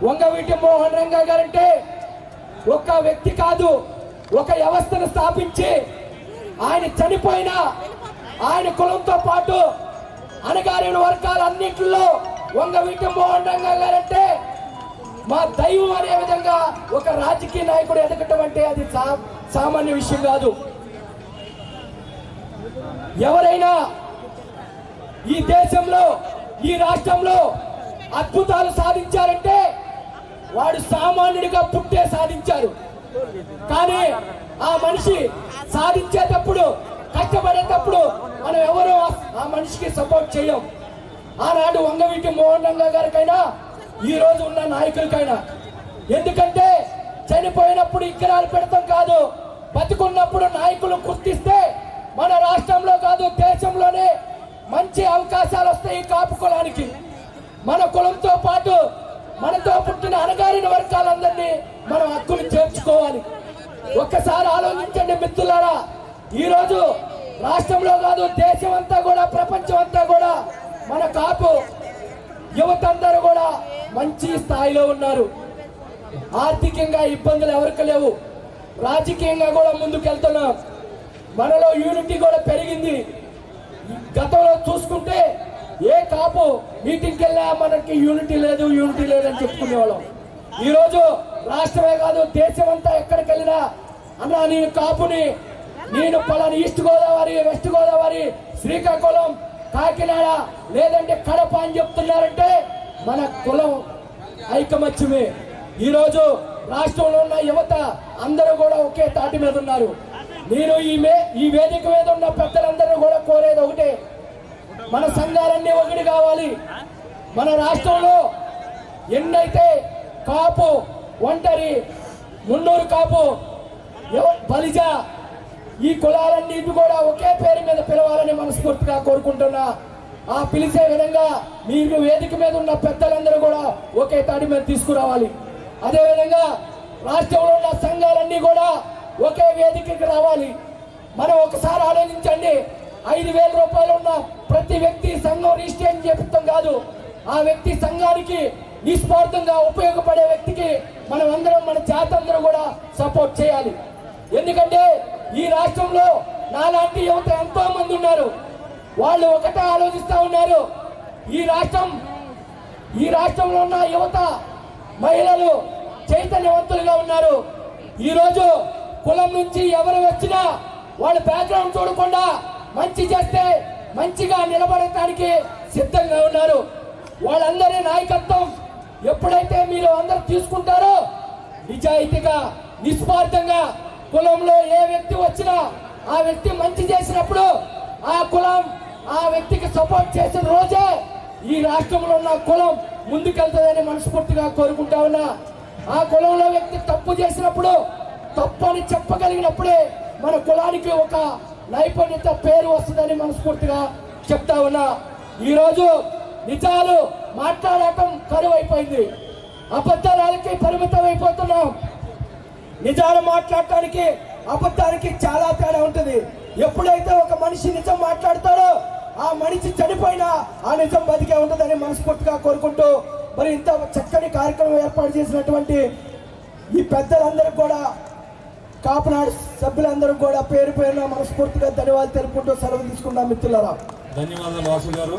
వంగవీటి మోహన్ రంగా గారంటే ఒక వ్యక్తి కాదు, ఒక వ్యవస్థను స్థాపించి ఆయన చనిపోయిన ఆయన కులంతో పాటు అణగారిన వర్గాలన్నింటిలో వంగవీటి మోహన్ రంగా గారంటే మా దైవం అనే విధంగా ఒక రాజకీయ నాయకుడు ఎదగటం అంటే అది సామాన్య విషయం కాదు. ఎవరైనా ఈ దేశంలో, ఈ రాష్ట్రంలో అద్భుతాలు సాధించారంటే వాడు సామాన్యుడిగా పుట్టే సాధించారు. కానీ ఆ మనిషి సాధించేటప్పుడు, కష్టపడేటప్పుడు మనం ఎవరు ఆ మనిషికి సపోర్ట్ చేయం. ఆనాడు వంగవీటి మోహన్ రంగా గారికైనా ఈ రోజు ఉన్న నాయకులకైనా. ఎందుకంటే చనిపోయినప్పుడు విగ్రహాలు పెడతాం కాదు, బతుకున్నప్పుడు నాయకులు గుర్తిస్తే మన రాష్ట్రంలో కాదు దేశంలోనే మంచి అవకాశాలు వస్తాయి. కాపు కులానికి, మన కులంతో పాటు మనతో పుట్టిన అణగారిన వర్గాలందరినీ మనం హక్కులు చేర్చుకోవాలి. ఒక్కసారి ఆలోచించండి మిత్రులారా. ఈ రోజు రాష్ట్రంలో కాదు దేశం అంతా కూడా, ప్రపంచం అంతా కూడా మన కాపు యువత అందరూ కూడా మంచి స్థాయిలో ఉన్నారు. ఆర్థికంగా ఇబ్బందులు ఎవరికి లేవు, రాజకీయంగా కూడా ముందుకెళ్తున్నాం. మనలో యూనిటీ కూడా పెరిగింది. గతంలో చూసుకుంటే ఏ కాపు మీటింగ్కి వెళ్ళా మనకి యూనిటీ లేదని చెప్పుకునేవాళ్ళం. ఈరోజు రాష్ట్రమే కాదు దేశం అంతా ఎక్కడికి వెళ్ళినా అన్నా నేను కాపుని, నేను పలానా ఈస్ట్ గోదావరి, వెస్ట్ గోదావరి, శ్రీకాకుళం, కాకినాడ లేదంటే కడప అని చెప్తున్నారంటే మన కులం ఐకమత్యమే. ఈరోజు రాష్ట్రంలో ఉన్న యువత అందరూ కూడా ఒకే తాటి మీద ఉన్నారు. నేను ఈ వేదిక మీద ఉన్న పెద్దలందరూ కూడా కోరేది ఒకటే, మన సంఘాలన్నీ ఒకటి కావాలి. మన రాష్ట్రంలో ఎన్నైతే కాపు, ఒంటరి, మున్నూరు కాపు, బలిజ ఈ కులాలన్నిటి కూడా ఒకే పేరు మీద పిలవాలని మనస్ఫూర్తిగా కోరుకుంటున్నా. ఆ పిలిచే విధంగా మీరు వేదిక మీద ఉన్న పెద్దలందరూ కూడా ఒకే తాటి మీద తీసుకురావాలి. అదేవిధంగా రాష్ట్రంలో ఉన్న సంఘాలన్నీ కూడా ఒకే వేదికకి రావాలి. మనం ఒకసారి ఆలోచించండి. 5,000 రూపాయలు ఉన్న ప్రతి వ్యక్తి సంఘం రిజిస్ట్రేషన్ చేపిస్తాం కాదు, ఆ వ్యక్తి సంఘానికి నిస్వార్థంగా ఉపయోగపడే వ్యక్తికి మనం అందరం, మన జాతి అందరూ కూడా సపోర్ట్ చేయాలి. ఎందుకంటే ఈ రాష్ట్రంలో నాలాంటి యువత ఎంతో మంది ఉన్నారు. వాళ్ళు ఒకటే ఆలోచిస్తా ఉన్నారు, ఈ రాష్ట్రంలో ఉన్న యువత మహిళలు చైతన్యవంతులుగా ఉన్నారు. ఈరోజు కులం నుంచి ఎవరు వచ్చినా వాళ్ళ బ్యాక్గ్రౌండ్ చూడకుండా మంచి చేస్తే మంచిగా నిలబడటానికి సిద్ధంగా ఉన్నారు. వాళ్ళందరి నాయకత్వం ఎప్పుడైతే మీరు అందరూ తీసుకుంటారో, నిజాయితీగా నిస్వార్థంగా కులంలో ఏ వ్యక్తి వచ్చినా ఆ వ్యక్తి మంచి చేసినప్పుడు ఆ కులం ఆ వ్యక్తికి సపోర్ట్ చేసిన రోజే ఈ రాష్ట్రంలో ఉన్న కులం ముందుకెళ్తుందని మనస్ఫూర్తిగా కోరుకుంటా ఉన్నా. ఆ కులంలో వ్యక్తి తప్పు చేసినప్పుడు తప్పు అని చెప్పగలిగినప్పుడే మన కులానికి ఒక నైపుణ్యత పేరు వస్తుందని మనస్ఫూర్తిగా చెప్తా ఉన్నా. ఈరోజు నిజాలు మాట్లాడటం కరువు అయిపోయింది, అబద్ధాలకి పరిమితం అయిపోతున్నాం. నిజాలు మాట్లాడటానికి అబద్ధానికి చాలా తేడా ఉంటుంది. ఎప్పుడైతే ఒక మనిషి నిజం మాట్లాడతాడో ఆ మనిషి చనిపోయినా ఆ నిజం బతికే ఉంటుందని మనస్ఫూర్తిగా కోరుకుంటూ, మరి ఇంత చక్కని కార్యక్రమం ఏర్పాటు చేసినటువంటి ఈ పెద్దలందరికీ కూడా, కాపునాడు సభ్యులందరూ కూడా పేరు పేరున మనస్ఫూర్తిగా ధన్యవాదాలు తెలుపుకుంటూ సెలవు తీసుకున్నాం మిత్రులారా. ధన్యవాదాలు వాసు గారు.